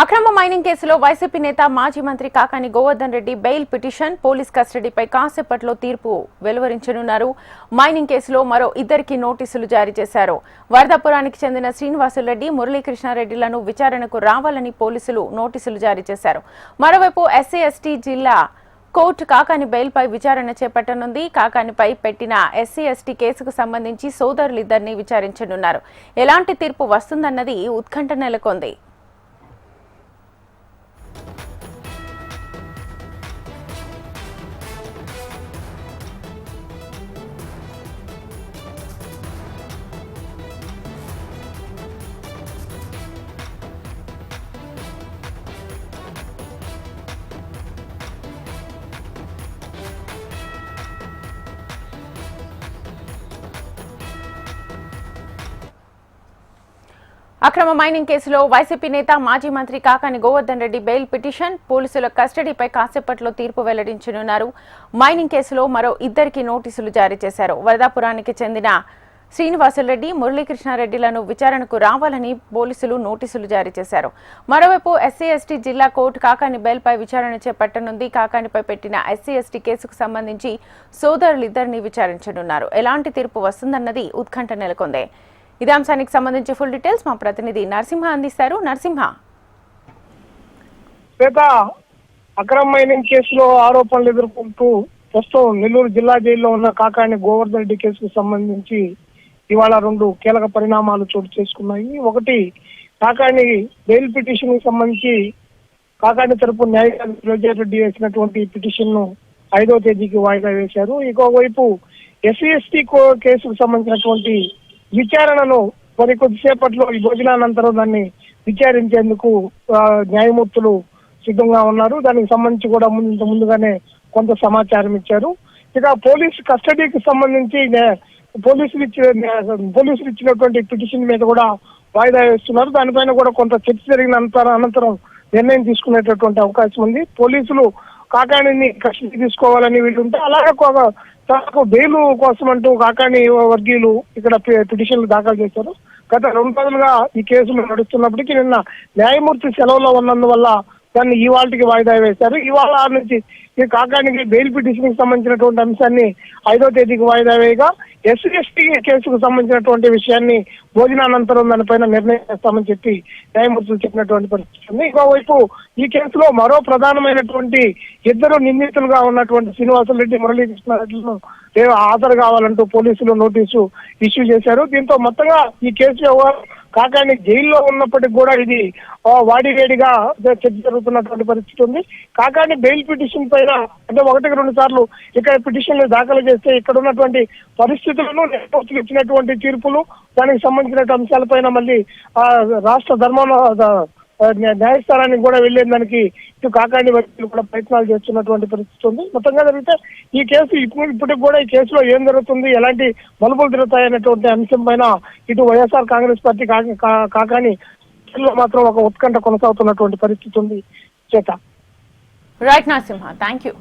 అక్రమ మైనింగ్ కేసులో వైసీపీ నేత మాజీ మంత్రి Kakani Govardhan Reddy bail petition police కస్టడీపై కాసేపట్లో తీర్పు వెలువరించనున్నారు. మైనింగ్ కేసులో మరో ఇద్దరికి నోటీసులు జారీ చేశారు. వరదాపురానికి చెందిన శ్రీనివాసులరెడ్డి, మురళీకృష్ణారెడ్డిలను విచారణకు రావాలని పోలీసులు నోటీసులు జారీ చేశారు. మరోవైపు ఎస్సీ ఎస్టీ జిల్లా కోర్టు కాకాని బెయిల్పై విచారణ చేపట్టనుంది. కాకానిపై పెట్టిన ఎస్సీ ఎస్టీ కేసుకు సంబంధించి సోదరులిద్దరిని విచారించనున్నారు. ఎలాంటి తీర్పు వస్తుందన్నది ఉత్కంఠ నెలకొంది. అక్రమ మైనింగ్ కేసులో వైసీపీ నేత మాజీ మంత్రి కాకాని గోవర్ధన్ రెడ్డి బెయిల్ పిటిషన్ పోలీసుల కస్టడీపై కాసేపట్లో తీర్పు వెల్లడించనున్నారు. మైనింగ్ కేసులో మరో ఇద్దరికి నోటీసులు జారీ చేశారు. వరదాపురానికి చెందిన శ్రీనివాసులరెడ్డి, మురళీకృష్ణారెడ్డిలను విచారణకు రావాలని పోలీసులు నోటీసులు జారీ చేశారు. మరోవైపు ఎస్సీ ఎస్టీ జిల్లా కోర్టు కాకాని బెయిల్పై విచారణ చేపట్టనుంది. కాకానిపై పెట్టిన ఎస్సీ ఎస్టీ కేసుకు సంబంధించి సోదరులిద్దరిని విచారించనున్నారు. ఎలాంటి తీర్పు వస్తుందన్నది ఉత్కంఠ నెలకొంది. ఇదే అంశానికి సంబంధించి ఫుల్ డీటెయిల్స్ మా ప్రతినిధి నరసింహ అందిస్తారు. నరసింహ, అక్రమ మైనింగ్ కేసులో ఆరోపణలు ఎదుర్కొంటూ ప్రస్తుతం నెల్లూరు జిల్లా జైల్లో ఉన్న కాకాని గోవర్ధన్ రెడ్డి కేసుకు సంబంధించి ఇవాళ రెండు కీలక పరిణామాలు చోటు చేసుకున్నాయి. ఒకటి, కాకాని బెయిల్ పిటిషన్ కు సంబంధించి కాకాని తరపు న్యాయవాది రెడ్డి వేసినటువంటి పిటిషన్ ను 5వ తేదీకి వాయిదా వేశారు. ఇంకోవైపు ఎస్సీ ఎస్టీ కేసుకు సంబంధించినటువంటి విచారణను మరి కొద్దిసేపట్లో ఈ భోజనానంతరం దాన్ని విచారించేందుకు న్యాయమూర్తులు సిద్ధంగా ఉన్నారు. దానికి సంబంధించి కూడా ముందుగానే కొంత సమాచారం ఇచ్చారు. ఇక పోలీసు కస్టడీకి సంబంధించి పోలీసులు ఇచ్చినటువంటి పిటిషన్ మీద కూడా వాయిదా వేస్తున్నారు. దానిపైన కూడా కొంత చర్చ జరిగిన అనంతరం నిర్ణయం తీసుకునేటటువంటి అవకాశం ఉంది. పోలీసులు కాకాణిని కస్టడీ తీసుకోవాలని వీళ్ళుంటే, అలాగే తనకు బెయిల్ కోసం అంటూ కాకాని వర్గీయులు ఇక్కడ పిటిషన్లు దాఖలు చేశారు. గత 2 రోజులుగా ఈ కేసులు నడుస్తున్నప్పటికీ నిన్న న్యాయమూర్తి సెలవులో ఉన్నందువల్ల దాన్ని ఇవాళకి వాయిదా వేశారు. ఇవాళ నుంచి ఈ కాకానికి బెయిల్ పిటిషన్ కి సంబంధించినటువంటి అంశాన్ని 5వ తేదీకి వాయిదా వేయగా, ఎస్సీ ఎస్టీ కేసుకు సంబంధించినటువంటి విషయాన్ని భోజనానంతరం దానిపైన నిర్ణయం చేస్తామని చెప్పి న్యాయమూర్తులు చెప్పినటువంటి పరిస్థితి ఉంది. ఇంకోవైపు ఈ కేసులో మరో ప్రధానమైనటువంటి ఇద్దరు నిందితులుగా ఉన్నటువంటి శ్రీనివాసులరెడ్డి, మురళీకృష్ణారెడ్డిలను హాజరు కావాలంటూ పోలీసులు నోటీసు ఇష్యూ చేశారు. దీంతో మొత్తంగా ఈ కేసు కాకాని జైల్లో ఉన్నప్పటికీ కూడా ఇది వాడివేడిగా చర్చ జరుగుతున్నటువంటి పరిస్థితి ఉంది. కాకాని బెయిల్ పిటిషన్ పైన అంటే 1-2 సార్లు ఇక్కడ పిటిషన్లు దాఖలు చేస్తే ఇక్కడ ఉన్నటువంటి పరిస్థితులను న్యాయమూర్తులు ఇచ్చినటువంటి తీర్పులు, దానికి సంబంధించిన అంశాలపైన మళ్ళీ రాష్ట్ర న్యాయస్థానానికి కూడా వెళ్లేదానికి ఇటు కాకాని వ్యక్తులు కూడా ప్రయత్నాలు చేస్తున్నటువంటి పరిస్థితి ఉంది. మొత్తంగా జరిగితే ఈ కేసు ఇప్పటికి కూడా ఈ కేసులో ఏం జరుగుతుంది, ఎలాంటి మలుపులు తిరుగుతాయనేటువంటి అంశం పైన ఇటు వైఎస్ఆర్ కాంగ్రెస్ పార్టీ కాకాని మాత్రం ఒక ఉత్కంఠ కొనసాగుతున్నటువంటి పరిస్థితి ఉంది. Right Narasimha, thank you.